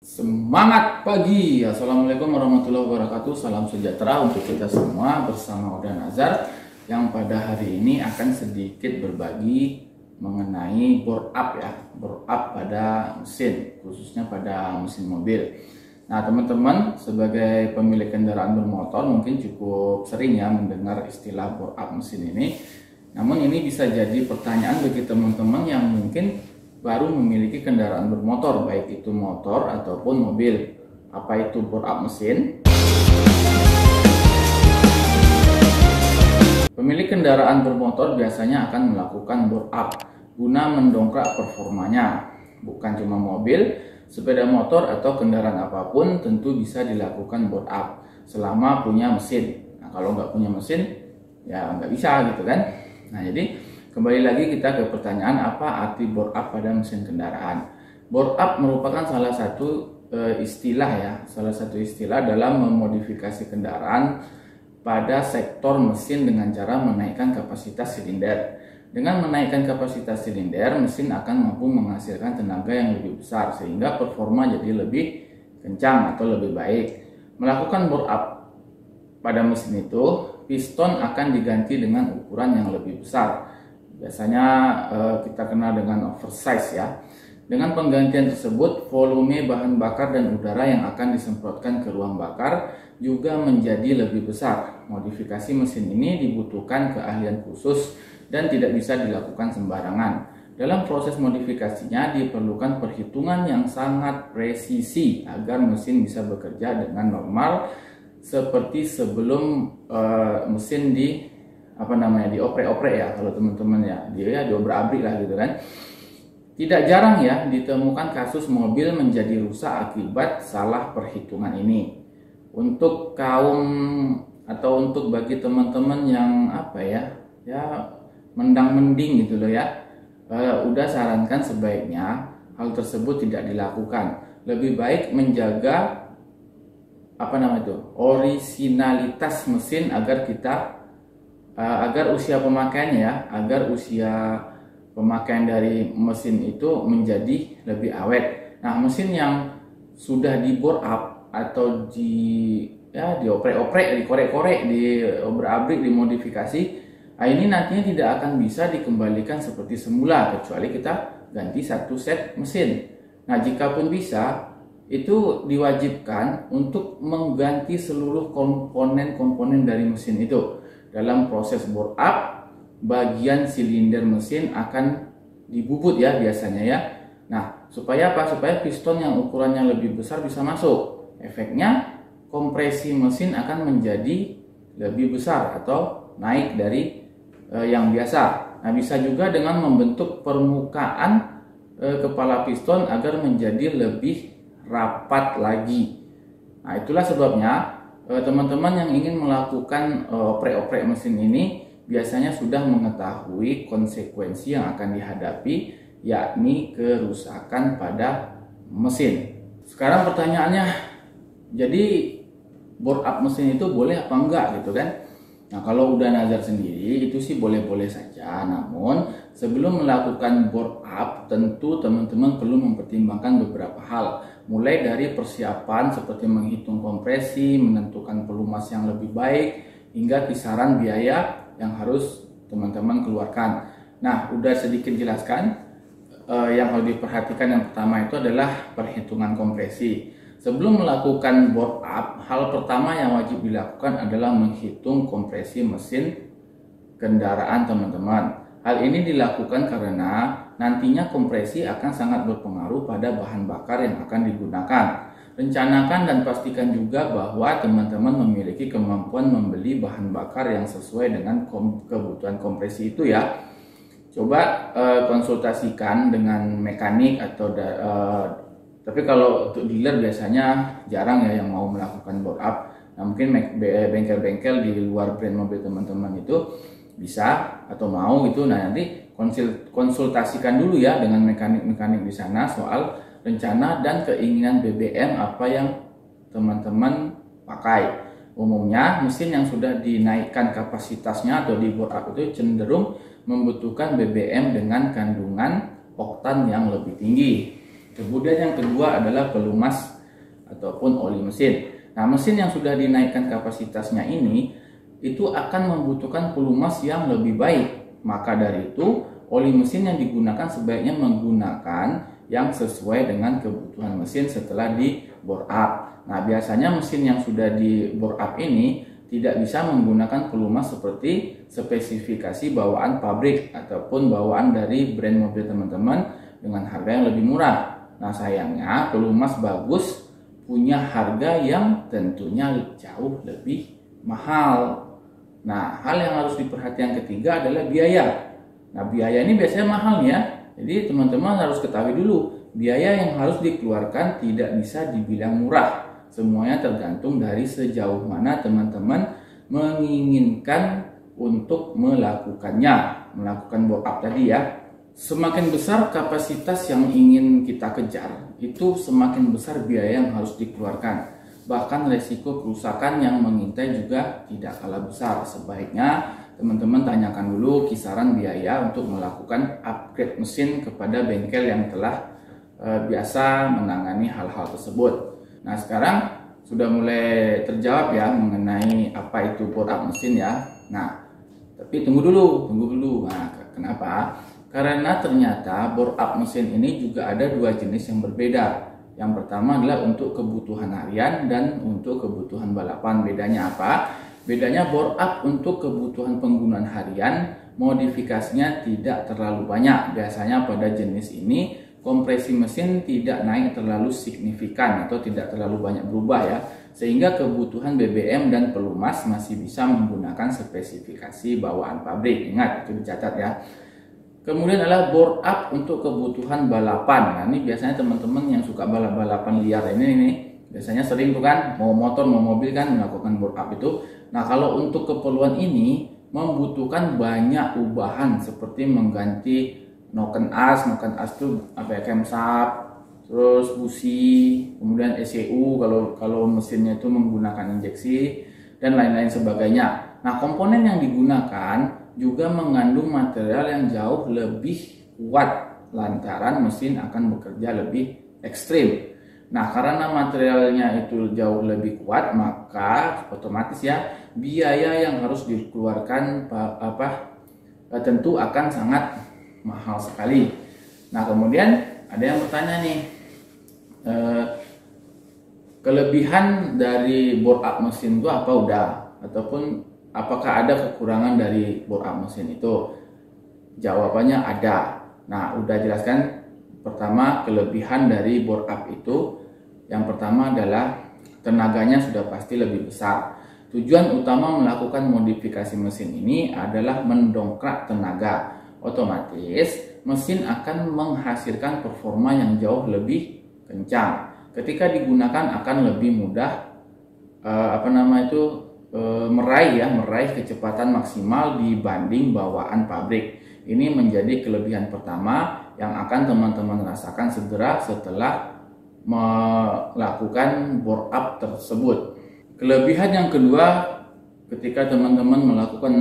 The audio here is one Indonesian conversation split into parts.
Semangat pagi. Assalamualaikum warahmatullahi wabarakatuh. Salam sejahtera untuk kita semua. Bersama Oda Nazar yang pada hari ini akan sedikit berbagi mengenai bore up ya, bore up pada mesin, khususnya pada mesin mobil. Nah teman-teman, sebagai pemilik kendaraan bermotor mungkin cukup sering ya mendengar istilah bore up mesin ini. Namun ini bisa jadi pertanyaan bagi teman-teman yang mungkin baru memiliki kendaraan bermotor, baik itu motor ataupun mobil. Apa itu bore up mesin? Pemilik kendaraan bermotor biasanya akan melakukan bore up guna mendongkrak performanya. Bukan cuma mobil, sepeda motor atau kendaraan apapun tentu bisa dilakukan bore up selama punya mesin. Nah, kalau nggak punya mesin ya nggak bisa gitu kan. Nah jadi kembali lagi kita ke pertanyaan, apa arti bore up pada mesin kendaraan. Bore up merupakan salah satu istilah dalam memodifikasi kendaraan pada sektor mesin dengan cara menaikkan kapasitas silinder. Dengan menaikkan kapasitas silinder, mesin akan mampu menghasilkan tenaga yang lebih besar sehingga performa jadi lebih kencang atau lebih baik. Melakukan bore up pada mesin itu, piston akan diganti dengan ukuran yang lebih besar. Biasanya kita kenal dengan oversize ya. Dengan penggantian tersebut, volume bahan bakar dan udara yang akan disemprotkan ke ruang bakar juga menjadi lebih besar. Modifikasi mesin ini dibutuhkan keahlian khusus dan tidak bisa dilakukan sembarangan. Dalam proses modifikasinya diperlukan perhitungan yang sangat presisi agar mesin bisa bekerja dengan normal seperti sebelum mesin dioprek-oprek ya, kalau teman-teman ya, dia diobrak-abrik lah gitu kan. Tidak jarang ya ditemukan kasus mobil menjadi rusak akibat salah perhitungan ini. Untuk bagi teman-teman yang mendang-mending gitu loh ya, udah sarankan sebaiknya hal tersebut tidak dilakukan. Lebih baik menjaga orisinalitas mesin agar usia pemakaian dari mesin itu menjadi lebih awet. Nah, mesin yang sudah di bore up atau dioprek-oprek, dikorek-korek, diobrak-abrik, dimodifikasi, ini nantinya tidak akan bisa dikembalikan seperti semula kecuali kita ganti satu set mesin. Nah, jika pun bisa, itu diwajibkan untuk mengganti seluruh komponen-komponen dari mesin itu. Dalam proses bore up, bagian silinder mesin akan dibubut ya biasanya ya. Nah, supaya apa? Supaya piston yang ukurannya lebih besar bisa masuk. Efeknya kompresi mesin akan menjadi lebih besar atau naik dari yang biasa. Nah, bisa juga dengan membentuk permukaan kepala piston agar menjadi lebih rapat lagi. Nah, itulah sebabnya teman-teman yang ingin melakukan oprek-oprek mesin ini biasanya sudah mengetahui konsekuensi yang akan dihadapi, yakni kerusakan pada mesin. Sekarang pertanyaannya, jadi bore up mesin itu boleh apa enggak gitu kan? Nah, kalau udah Nazar sendiri itu sih boleh-boleh saja. Namun sebelum melakukan bore up, tentu teman-teman perlu mempertimbangkan beberapa hal. Mulai dari persiapan seperti menghitung kompresi, menentukan pelumas yang lebih baik, hingga kisaran biaya yang harus teman-teman keluarkan. Nah, udah sedikit jelaskan. Yang harus diperhatikan yang pertama itu adalah perhitungan kompresi. Sebelum melakukan bore up, hal pertama yang wajib dilakukan adalah menghitung kompresi mesin kendaraan teman-teman. Hal ini dilakukan karena nantinya kompresi akan sangat berpengaruh pada bahan bakar yang akan digunakan. Rencanakan dan pastikan juga bahwa teman-teman memiliki kemampuan membeli bahan bakar yang sesuai dengan kebutuhan kompresi itu ya. Coba konsultasikan dengan mekanik atau tapi kalau untuk dealer biasanya jarang ya yang mau melakukan bore up. Nah, mungkin bengkel-bengkel di luar brand mobil teman-teman itu bisa atau mau gitu. Nah, nanti konsultasikan dulu ya dengan mekanik-mekanik di sana soal rencana dan keinginan BBM apa yang teman-teman pakai. Umumnya mesin yang sudah dinaikkan kapasitasnya atau di bore up itu cenderung membutuhkan BBM dengan kandungan oktan yang lebih tinggi. Kemudian yang kedua adalah pelumas ataupun oli mesin. Nah, mesin yang sudah dinaikkan kapasitasnya ini itu akan membutuhkan pelumas yang lebih baik. Maka dari itu, oli mesin yang digunakan sebaiknya menggunakan yang sesuai dengan kebutuhan mesin setelah di bore up. Nah, biasanya mesin yang sudah di bore up ini tidak bisa menggunakan pelumas seperti spesifikasi bawaan pabrik ataupun bawaan dari brand mobil teman-teman dengan harga yang lebih murah. Nah, sayangnya pelumas bagus punya harga yang tentunya jauh lebih mahal. Nah, hal yang harus diperhatikan ketiga adalah biaya. Nah, biaya ini biasanya mahal ya. Jadi teman-teman harus ketahui dulu, biaya yang harus dikeluarkan tidak bisa dibilang murah. Semuanya tergantung dari sejauh mana teman-teman menginginkan untuk melakukan bore up tadi ya. Semakin besar kapasitas yang ingin kita kejar, itu semakin besar biaya yang harus dikeluarkan. Bahkan resiko kerusakan yang mengintai juga tidak kalah besar. Sebaiknya teman-teman tanyakan dulu kisaran biaya untuk melakukan upgrade mesin kepada bengkel yang telah biasa menangani hal-hal tersebut. Nah, sekarang sudah mulai terjawab ya mengenai apa itu bore up mesin ya. Nah, tapi tunggu dulu. Nah, kenapa? Karena ternyata bore up mesin ini juga ada dua jenis yang berbeda. Yang pertama adalah untuk kebutuhan harian dan untuk kebutuhan balapan. Bedanya apa? Bedanya bore up untuk kebutuhan penggunaan harian, modifikasinya tidak terlalu banyak. Biasanya pada jenis ini kompresi mesin tidak naik terlalu signifikan atau tidak terlalu banyak berubah ya. Sehingga kebutuhan BBM dan pelumas masih bisa menggunakan spesifikasi bawaan pabrik. Ingat, itu dicatat ya. Kemudian adalah bore up untuk kebutuhan balapan. Nah, ini biasanya teman-teman yang suka balapan liar ini biasanya sering tuh kan, mau motor mau mobil kan melakukan bore up itu. Nah, kalau untuk keperluan ini membutuhkan banyak ubahan seperti mengganti noken as itu apa ya, camshaft, terus busi, kemudian ECU kalau mesinnya itu menggunakan injeksi dan lain-lain sebagainya. Nah, komponen yang digunakan juga mengandung material yang jauh lebih kuat lantaran mesin akan bekerja lebih ekstrim. Nah, karena materialnya itu jauh lebih kuat, maka otomatis ya biaya yang harus dikeluarkan tentu akan sangat mahal sekali. Nah, kemudian ada yang bertanya nih, kelebihan dari bore up mesin itu apa udah? Ataupun apakah ada kekurangan dari bore up mesin itu? Jawabannya ada. Nah, udah jelaskan. Pertama, kelebihan dari bore up itu yang pertama adalah tenaganya sudah pasti lebih besar. Tujuan utama melakukan modifikasi mesin ini adalah mendongkrak tenaga. Otomatis mesin akan menghasilkan performa yang jauh lebih kencang. Ketika digunakan akan lebih mudah meraih kecepatan maksimal dibanding bawaan pabrik. Ini menjadi kelebihan pertama yang akan teman-teman rasakan segera setelah melakukan bore up tersebut. Kelebihan yang kedua ketika teman-teman melakukan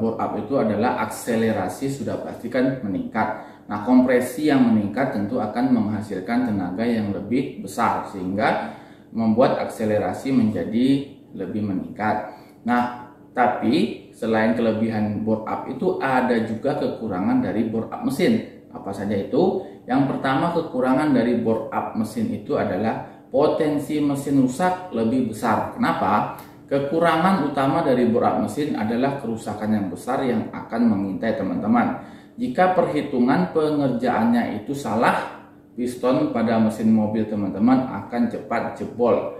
bore up itu adalah akselerasi sudah pastikan meningkat. Nah, kompresi yang meningkat tentu akan menghasilkan tenaga yang lebih besar sehingga membuat akselerasi menjadi lebih meningkat. Nah, tapi selain kelebihan bore up itu ada juga kekurangan dari bore up mesin. Apa saja itu? Yang pertama, kekurangan dari bore up mesin itu adalah potensi mesin rusak lebih besar. Kenapa? Kekurangan utama dari bore up mesin adalah kerusakan yang besar yang akan mengintai teman-teman. Jika perhitungan pengerjaannya itu salah, piston pada mesin mobil teman-teman akan cepat jebol.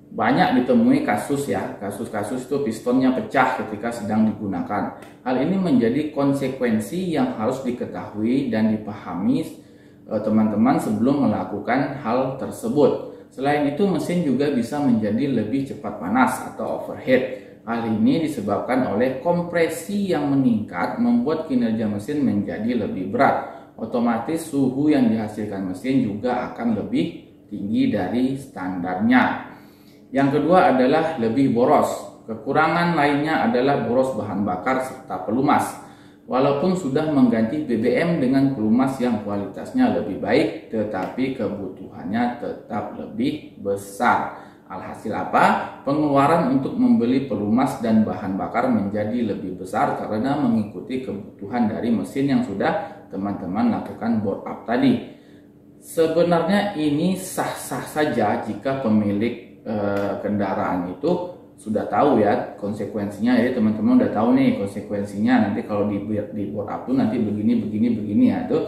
Banyak ditemui kasus itu pistonnya pecah ketika sedang digunakan. Hal ini menjadi konsekuensi yang harus diketahui dan dipahami teman-teman sebelum melakukan hal tersebut. Selain itu, mesin juga bisa menjadi lebih cepat panas atau overheat. Hal ini disebabkan oleh kompresi yang meningkat membuat kinerja mesin menjadi lebih berat. Otomatis suhu yang dihasilkan mesin juga akan lebih tinggi dari standarnya. Yang kedua adalah lebih boros. Kekurangan lainnya adalah boros bahan bakar serta pelumas. walaupun sudah mengganti BBM dengan pelumas yang kualitasnya lebih baik, tetapi kebutuhannya tetap lebih besar. Alhasil apa? Pengeluaran untuk membeli pelumas dan bahan bakar menjadi lebih besar karena mengikuti kebutuhan dari mesin yang sudah teman-teman lakukan bore up tadi. Sebenarnya ini sah-sah saja jika pemilik kendaraan itu sudah tahu ya konsekuensinya. Jadi teman-teman udah tahu nih konsekuensinya, nanti kalau di bore up tuh nanti begini ya, itu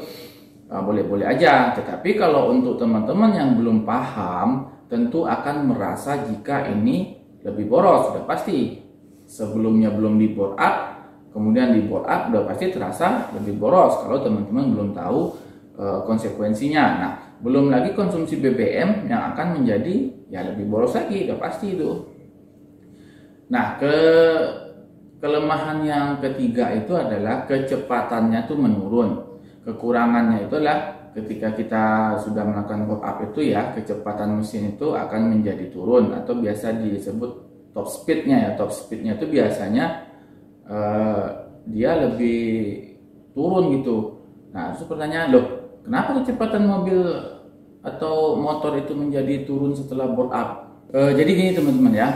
boleh-boleh aja. Tetapi kalau untuk teman-teman yang belum paham, tentu akan merasa jika ini lebih boros, sudah pasti. Sebelumnya belum di bore up, kemudian di bore up udah pasti terasa lebih boros kalau teman-teman belum tahu konsekuensinya. Nah, belum lagi konsumsi BBM yang akan menjadi ya lebih boros lagi, udah pasti itu. Nah, kelemahan yang ketiga itu adalah kecepatannya tuh menurun. Kekurangannya itu adalah ketika kita sudah melakukan bore up itu ya, kecepatan mesin itu akan menjadi turun atau biasa disebut top speednya ya. Top speednya itu biasanya dia lebih turun gitu. Nah, terus pertanyaan, loh, kenapa kecepatan mobil atau motor itu menjadi turun setelah bore up? Jadi gini teman-teman ya.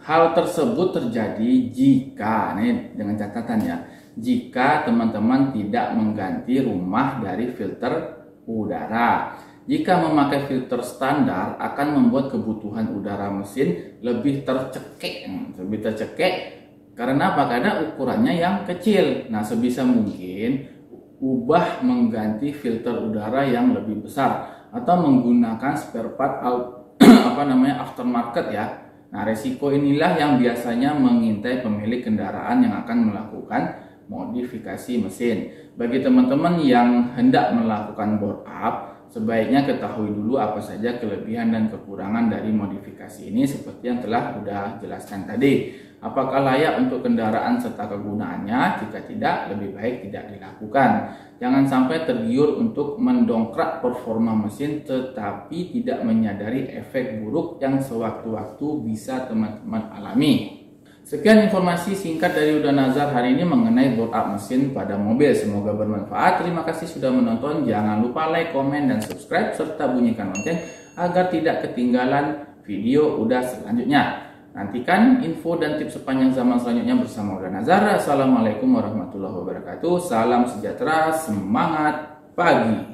Hal tersebut terjadi jika, nih dengan catatan ya, jika teman-teman tidak mengganti rumah dari filter udara. Jika memakai filter standar akan membuat kebutuhan udara mesin lebih tercekik. Karena apa? Karena ukurannya yang kecil. Nah, sebisa mungkin ubah mengganti filter udara yang lebih besar atau menggunakan spare part aftermarket ya. Nah, resiko inilah yang biasanya mengintai pemilik kendaraan yang akan melakukan modifikasi mesin. Bagi teman-teman yang hendak melakukan bore up, sebaiknya ketahui dulu apa saja kelebihan dan kekurangan dari modifikasi ini seperti yang telah sudah jelaskan tadi. Apakah layak untuk kendaraan serta kegunaannya? Jika tidak, lebih baik tidak dilakukan. Jangan sampai tergiur untuk mendongkrak performa mesin tetapi tidak menyadari efek buruk yang sewaktu-waktu bisa teman-teman alami. Sekian informasi singkat dari Uda Nazar hari ini mengenai bore up mesin pada mobil. Semoga bermanfaat. Terima kasih sudah menonton. Jangan lupa like, komen, dan subscribe serta bunyikan lonceng agar tidak ketinggalan video Uda selanjutnya. Nantikan info dan tips sepanjang zaman selanjutnya bersama Uda Nazar. Assalamualaikum warahmatullahi wabarakatuh. Salam sejahtera, semangat pagi.